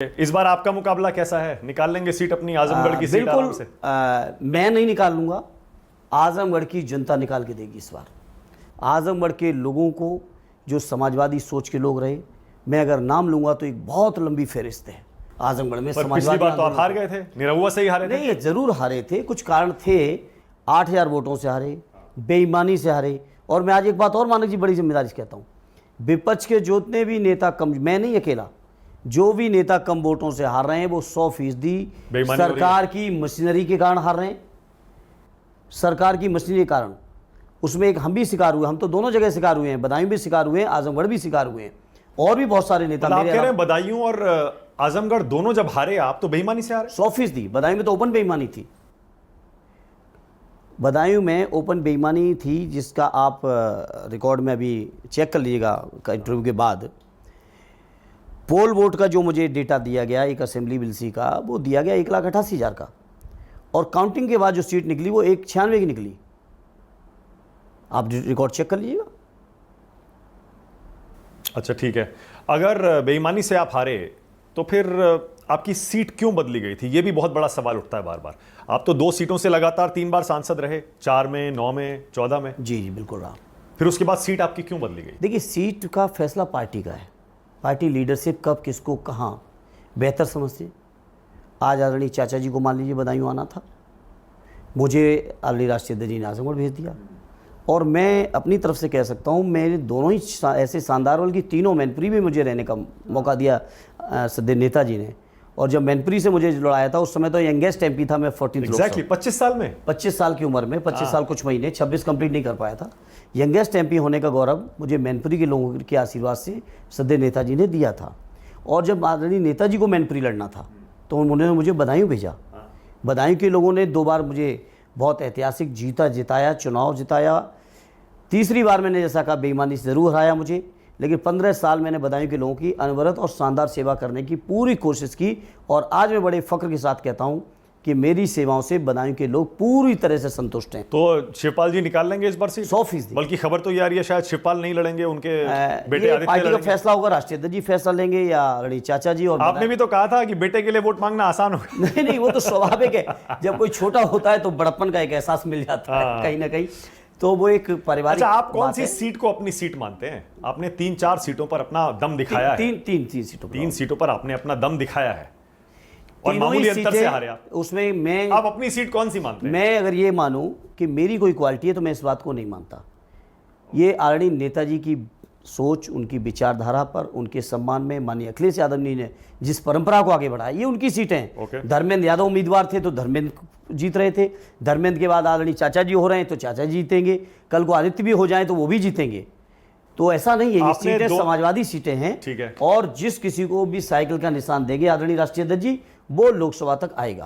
इस बार आपका मुकाबला कैसा है? निकाल लेंगे सीट अपनी आजमगढ़ की सीट आराम से? मैं नहीं निकाल लूंगा, आजमगढ़ की जनता निकाल के देगी इस बार। आजमगढ़ के लोगों को, जो समाजवादी सोच के लोग रहे, मैं अगर नाम लूंगा तो एक बहुत लंबी फहरिस्त है आजमगढ़ में। पिछली बार तो आप हार गए थे, निरहुआ से ही हारे थे। नहीं, जरूर हारे थे, कुछ कारण थे। 8000 वोटों से हारे, बेईमानी से हारे। और मैं आज एक बात और मानक जी बड़ी जिम्मेदारी से कहता हूँ, विपक्ष के जितने भी नेता कम, मैं नहीं अकेला, जो भी नेता कम वोटों से हार रहे हैं वो 100% सरकार की मशीनरी के कारण हार रहे हैं। सरकार की मशीनरी के कारण, उसमें एक हम भी शिकार हुए, हम तो दोनों जगह शिकार हुए हैं, बदायूं भी शिकार हुए हैं, आजमगढ़ भी शिकार हुए हैं, और भी बहुत सारे नेता। आप कह रहे हैं बदायूं और आजमगढ़ दोनों जब हारे आप तो बेईमानी से हारे? 100%। बदायूं में तो ओपन बेईमानी थी, बदायूं में ओपन बेईमानी थी, जिसका आप रिकॉर्ड में अभी चेक कर लीजिएगा इंटरव्यू के बाद। पोल वोट का जो मुझे डेटा दिया गया एक असेंबली बिलसी का, वो दिया गया 1,88,000 का, और काउंटिंग के बाद जो सीट निकली वो 196 की निकली। आप रिकॉर्ड चेक कर लीजिएगा। अच्छा ठीक है, अगर बेईमानी से आप हारे तो फिर आपकी सीट क्यों बदली गई थी? ये भी बहुत बड़ा सवाल उठता है बार बार। आप तो 2 सीटों से लगातार 3 बार सांसद रहे, 4 में, 9 में, 14 में। जी जी बिल्कुल रहा। फिर उसके बाद सीट आपकी क्यों बदली गई? देखिए, सीट का फैसला पार्टी का है। पार्टी लीडरशिप कब किसको कहाँ बेहतर समझते। आज आदरणीय चाचा जी को मान लीजिए बदायूं आना था, मुझे आदरणीय राष्ट्रीय अध्यक्ष जी ने आजमगढ़ भेज दिया। और मैं अपनी तरफ से कह सकता हूँ, मेरे दोनों ही ऐसे शानदार, बल्कि तीनों मैनपुरी में मुझे रहने का मौका दिया सदैव नेताजी ने। और जब मैनपुरी से मुझे लड़ाया था उस समय तो यंगेस्ट एमपी था मैं, 14 एग्जैक्टली 25 साल में, 25 साल की उम्र में, 25 साल कुछ महीने, 26 कंप्लीट नहीं कर पाया था। यंगेस्ट एमपी होने का गौरव मुझे मैनपुरी के लोगों के आशीर्वाद से सदैव नेताजी ने दिया था। और जब आदरणीय नेताजी को मैनपुरी लड़ना था तो उन्होंने मुझे बदायूं भेजा। बदायूं के लोगों ने 2 बार मुझे बहुत ऐतिहासिक जिताया, चुनाव जिताया। तीसरी बार मैंने जैसा कहा बेईमानी से ज़रूर हराया मुझे, लेकिन 15 साल मैंने बदायूं के लोगों की अनवरत और शानदार सेवा करने की पूरी कोशिश की। और आज मैं बड़े फ़ख्र के साथ कहता हूं कि मेरी सेवाओं से बदायूं के लोग पूरी तरह से संतुष्ट हैं। तो शिवपाल जी निकाल लेंगे इस बार सीट? 100%। बल्कि खबर तो ये आ रही है शायद शिवपाल नहीं लड़ेंगे, उनके बेटे आदित्य पार्टी का लड़ेंगे। फैसला होगा, राष्ट्रीय अध्यक्ष जी फैसला लेंगे या आदरणीय चाचा जी। और आपने भी तो कहा था कि बेटे के लिए वोट मांगना आसान होगा। नहीं नहीं, वो तो स्वाभाविक है, जब कोई छोटा होता है तो बड़प्पन का एक एहसास मिल जाता है कहीं ना कहीं, तो वो एक पारिवारिक। अच्छा, आप कौन सी सीट को अपनी सीट मानते हैं? आपने 3-4 सीटों पर अपना दम दिखाया है। तीन सीटों पर, 3 सीटों पर आपने अपना दम दिखाया है और मामूली अंतर से हारे आप। उसमें मैं, आप अपनी सीट कौन सी मानते हैं? मैं अगर ये मानूं कि मेरी कोई क्वालिटी है तो मैं इस बात को नहीं मानता। ये आदरणीय नेताजी की सोच, उनकी विचारधारा पर, उनके सम्मान में माननीय अखिलेश यादव जी ने जिस परंपरा को आगे बढ़ाया, ये उनकी सीटें। धर्मेंद्र यादव उम्मीदवार थे तो धर्मेंद्र जीत रहे थे, धर्मेंद्र के बाद आदरणीय चाचा जी हो रहे हैं तो चाचा जी जीतेंगे, कल को आदित्य भी हो जाए तो वो भी जीतेंगे। तो ऐसा नहीं है, ये सीटें समाजवादी सीटें हैं। ठीक है। और जिस किसी को भी साइकिल का निशान देंगे आदरणीय राष्ट्रीय अध्यक्ष जी, वो लोकसभा तक आएगा।